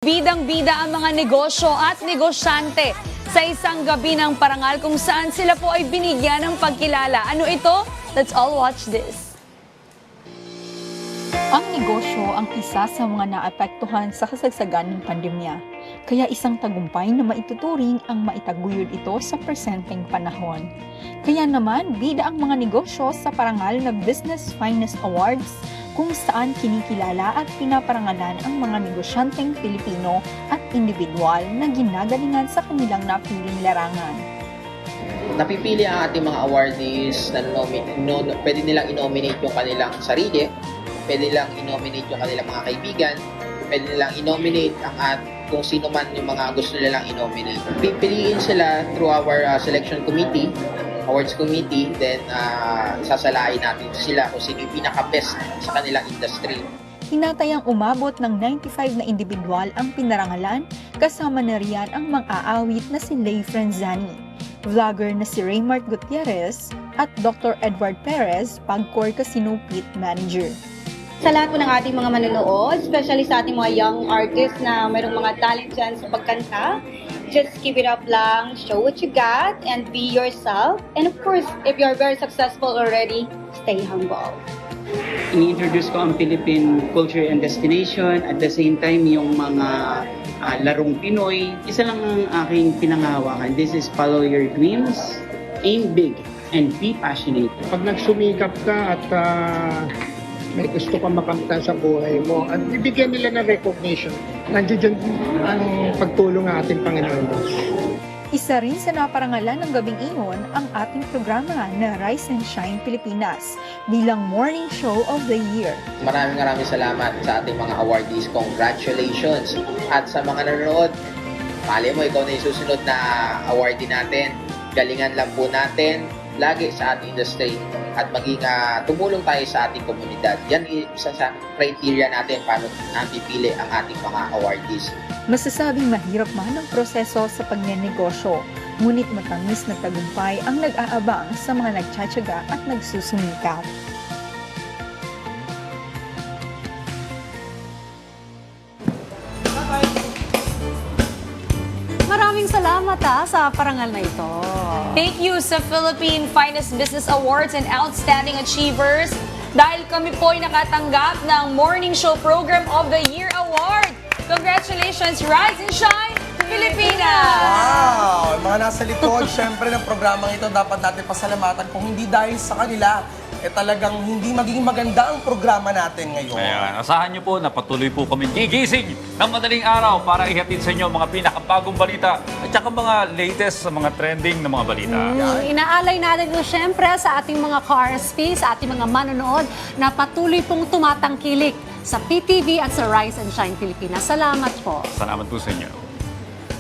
Bidang-bida ang mga negosyo at negosyante sa isang gabi ng parangal kung saan sila po ay binigyan ng pagkilala. Ano ito? Let's all watch this. Ang negosyo ang isa sa mga naapektuhan sa kasagsagan ng pandemya. Kaya isang tagumpay na maituturing ang maitaguyod ito sa presenteng panahon. Kaya naman, bida ang mga negosyo sa parangal na Business Finest Awards kung saan kinikilala at pinaparangalan ang mga negosyanteng Pilipino at individual na ginagalingan sa kanilang napiling larangan. Napipili ang ating mga awardees na pwede nilang i-nominate yung kanilang sarili, pwede nilang i-nominate yung kanilang mga kaibigan, pwede nilang i-nominate kung sino man yung mga gusto nilang i-nominate. Pipiliin sila through our selection committee, awards committee, then sasalain natin sila kung sino yung pinaka-best sa kanilang industry. Hinatayang umabot ng 95 na individual ang pinarangalan, kasama na riyan ang mang-aawit na si Lay Frenzani, vlogger na si Raymart Gutierrez at Dr. Edward Perez, Pagcor Casino Pit Manager. Sa lahat po ng ating mga manonood, especially sa ating mga young artists na mayroong mga talent dyan sa pagkanta, just keep it up lang, show what you got, and be yourself. And of course, if you're very successful already, stay humble. Ini-introduce ko ang Philippine culture and destination, at the same time yung mga larong Pinoy. Isa lang ang aking pinangahawakan. This is follow your dreams, aim big, and be passionate. Pag nagsumikap ka at may gusto kang makamtan sa buhay mo at bibigyan nila ng recognition, nandiyan ang pagtulong ng ating Panginoon Diyos. Isa rin sa naparangalan ng gabing iyon ang ating programa na Rise and Shine Pilipinas bilang Morning Show of the Year. Maraming salamat sa ating mga awardees. Congratulations! At sa mga nanonood, mali mo, ikaw na yung susunod na awardee natin. Galingan lang po natin lagi sa ating industry at maging tumulong tayo sa ating komunidad. Yan isa sa criteria natin paano napipili ang ating mga awardees. Masasabing mahirap man ang proseso sa pagnenegosyo, ngunit matamis na tagumpay ang nag-aabang sa mga nagtsatsaga at nagsusumikap. Maraming salamat sa parangal na ito. Thank you sa Philippine Finest Business Awards and Outstanding Achievers dahil kami po ay nakatanggap ng Morning Show Program of the Year Award. Congratulations, Rise and Shine, Pilipinas! Wow! Mga nasa likod, syempre ng programang ito, dapat natin pasalamatan. Kung hindi dahil sa kanila, talagang hindi magiging maganda ang programa natin ngayon. Ayan, asahan niyo po na patuloy po kami gigising ng madaling araw para ihatid sa inyo mga pinakabagong balita at saka mga latest sa mga trending na mga balita. Inaalay natin ito syempre sa ating mga ka-RSP, sa ating mga manonood na patuloy pong tumatangkilik sa PTV at sa Rise and Shine Pilipinas. Salamat po. Salamat po sa inyo.